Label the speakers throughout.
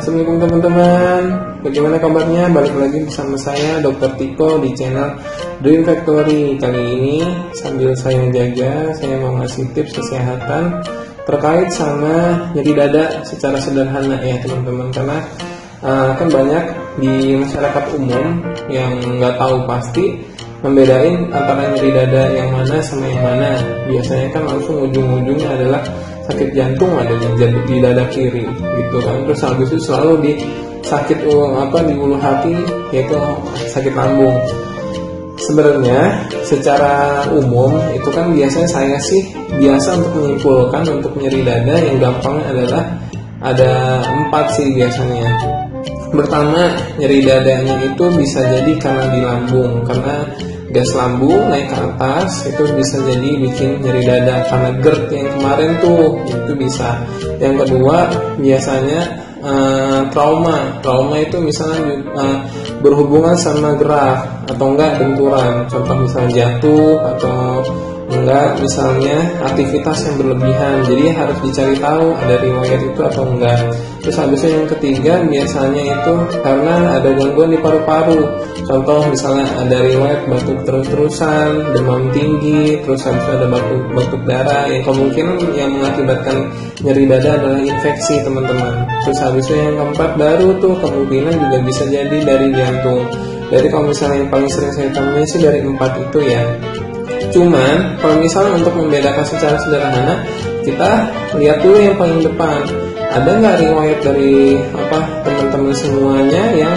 Speaker 1: Assalamualaikum teman-teman, bagaimana kabarnya? Balik lagi bersama saya Dr. Tiko di channel Dream Factory. Kali ini sambil saya jaga, saya mau ngasih tips kesehatan terkait sama nyeri dada secara sederhana ya teman-teman. Karena kan banyak di masyarakat umum yang nggak tahu pasti membedain antara nyeri dada yang mana sama yang mana. Biasanya kan langsung ujung-ujungnya adalah sakit jantung ada di dada kiri gitu kan. Terus habis itu selalu di sakit di ulu hati, yaitu sakit lambung. Sebenarnya secara umum itu kan biasanya saya sih biasa untuk menyimpulkan untuk nyeri dada yang gampangnya adalah ada 4 sih biasanya. Pertama, nyeri dadanya itu bisa jadi karena di lambung, karena gas lambung naik ke atas itu bisa jadi bikin nyeri dada, karena GERD yang kemarin tuh itu bisa. Yang kedua biasanya trauma itu misalnya berhubungan sama gerak atau enggak benturan, contoh misalnya jatuh atau enggak misalnya aktivitas yang berlebihan, jadi harus dicari tahu ada riwayat itu atau enggak. Terus habisnya yang ketiga biasanya itu karena ada gangguan di paru-paru, contoh misalnya ada riwayat batuk terus-terusan, demam tinggi, terus habis ada batuk darah, yang kemungkinan yang mengakibatkan nyeri dada adalah infeksi teman-teman. Terus habisnya yang keempat baru tuh kemungkinan juga bisa jadi dari jantung. Jadi kalau misalnya yang paling sering saya temuin sih dari 4 itu ya. Cuman kalau misalnya untuk membedakan secara sederhana, kita lihat dulu yang paling depan. Ada nggak riwayat dari teman-teman semuanya yang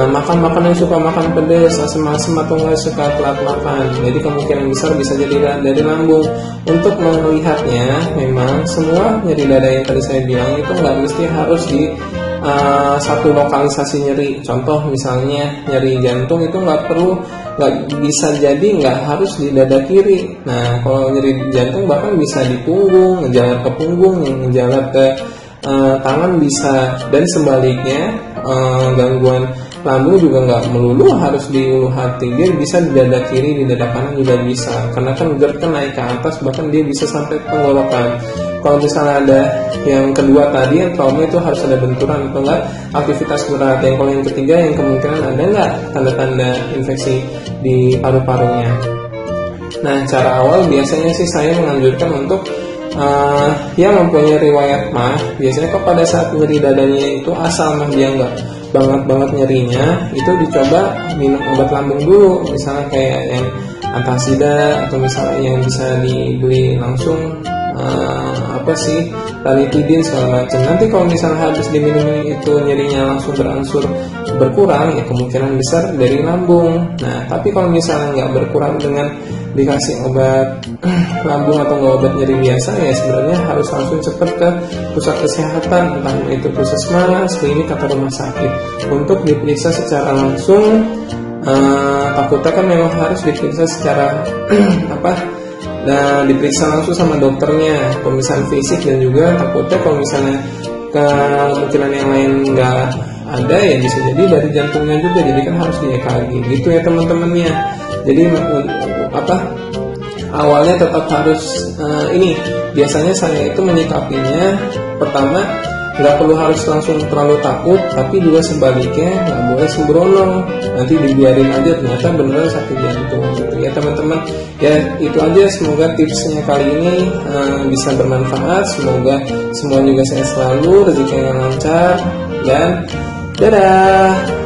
Speaker 1: makan makanan suka makan pedas, asam-asam atau nggak suka telat makan? Jadi kemungkinan besar bisa jadi dari lambung. Untuk melihatnya, memang semua nyeri dada yang tadi saya bilang itu nggak mesti harus di satu lokalisasi nyeri. Contoh misalnya nyeri jantung itu nggak bisa jadi nggak harus di dada kiri. Nah kalau nyeri jantung bahkan bisa di punggung, ngejalar ke punggung, ngejalar ke tangan bisa, dan sebaliknya gangguan lambung juga nggak melulu harus di ulu hati, dia bisa di dada kiri, di dada kanan juga bisa, karena kan GERD kan naik ke atas, bahkan dia bisa sampai tenggorokan. Kalau misalnya ada yang kedua tadi yang trauma itu harus ada benturan atau enggak aktivitas berat. Yang kalau yang ketiga yang kemungkinan ada enggak tanda-tanda infeksi di paru-parunya. Nah cara awal biasanya sih saya menganjurkan untuk yang mempunyai riwayat mah, biasanya kok pada saat nyeri dadanya itu asal mah dia enggak banget nyerinya, itu dicoba minum obat lambung dulu, misalnya kayak yang antasida atau misalnya yang bisa dibeli langsung ranitidin segala macam. Nanti kalau misalnya habis diminum itu nyerinya langsung berangsur berkurang, ya kemungkinan besar dari lambung. Nah tapi kalau misalnya nggak berkurang dengan dikasih obat lambung atau nggak obat nyeri biasa, ya sebenarnya harus langsung cepat ke pusat kesehatan, entah itu puskesmas, klinik atau rumah sakit, untuk diperiksa secara langsung. Takutnya kan memang harus diperiksa secara diperiksa langsung sama dokternya, pemeriksaan fisik, dan juga takutnya kalau misalnya kemungkinan yang lain nggak ada, ya bisa jadi dari jantungnya juga, jadi kan harus di EKG gitu ya teman-temannya. Jadi awalnya tetap harus biasanya saya itu menyikapinya, pertama nggak perlu harus langsung terlalu takut, tapi juga sebaliknya nggak boleh sembrono, nanti dibiarin aja ternyata beneran sakit jantung gitu ya teman-teman. Ya itu aja, semoga tipsnya kali ini bisa bermanfaat, semoga semua juga sehat selalu, rezekinya lancar, dan dadah.